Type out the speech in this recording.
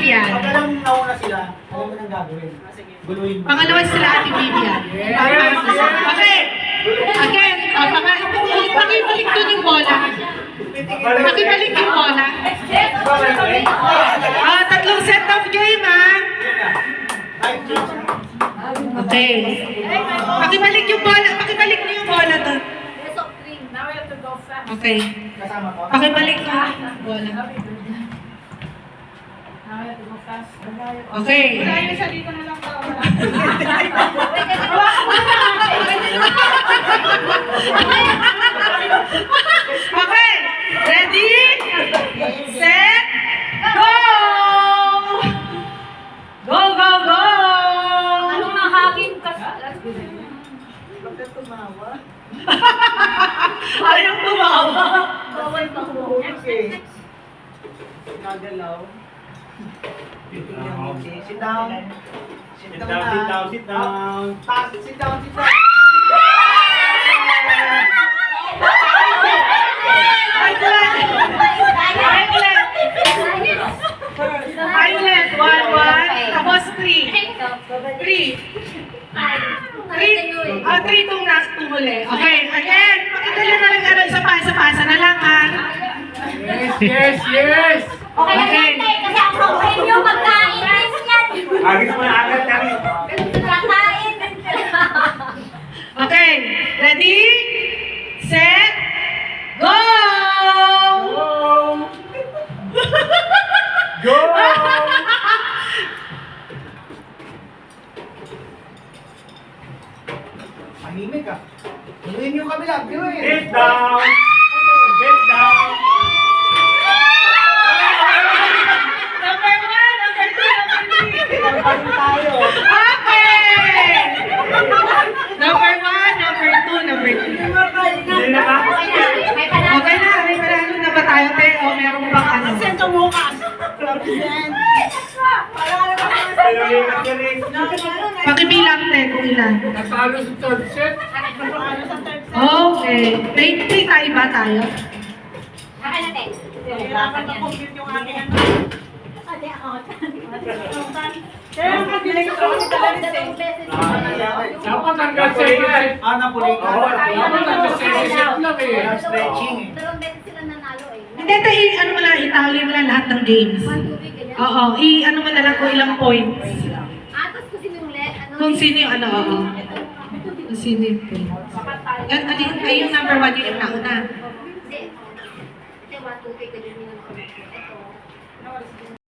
Vivian. Pag alam mo nauna sila, alam mo nang gagawin. Guluhin mo. Pangalawa sila Ate Vivian. Okay. Again, pakibalik doon yung bola. Pakibalik yung bola. Tatlong set of game, ha? Okay. Pakibalik yung bola. Pakibalik niyo yung bola doon. Okay. Pakibalik yung bola. Okay. Okay. Ready? Set? Go! Go, go, go! Anong nahagin ka? Bakit tumawa? Ayaw tumawa. Bawal pa ko. Nagalaw. Sit down. Sit down. Sit down, sit down. Sit down, sit down. Violet, 1-1. Tapos 3. 3 itong last huli. Okay, again. Pakidali na lang sa pasa na lang, ha? Yes, yes! Okay lang yan, tay. Kasi ang program nyo, magkain din yan. Agad mo na agad kami. Kakain din sila. Okay, ready? Set? Go! Go! Mahimik ka. Guluhin yung kabila. Guluhin. Sit down! Sit down! Number 1, number 2, number 3. Pagpagin tayo. Okay! Number 1, number 2, number 3. Hindi na ka? May panalo. Okay na, may panalo na ba tayo, te? O meron pang ano? Sento mo ka. Represent. Pinalikat ka rin. Pakibilang, te, kung ilan. Natalo sa third set. Okay. May tayo ba tayo? Akin na, tay. Hirapan na compute yung aking ano. Ate, ako. Kaya ang pagbiling ko sa talaris eh. Dapat hanggang second set. Napuling ka. Oo, dapat hanggang second set lang eh. Walang stretching eh. Dalawang beses sila nanalo eh. Hindi, te, ano mo lang, itali mo lang lahat ng games. 1, 2, 3, ganyan. Oo, ano mo na lang kung ilang points. Tapos kung sino yung ano. Kung sino yung ano, oo. Kung sino yung points. Ay, yung number 1 yung nauna. Hindi. Ito, 1, 2, 3, ganyan. Ito.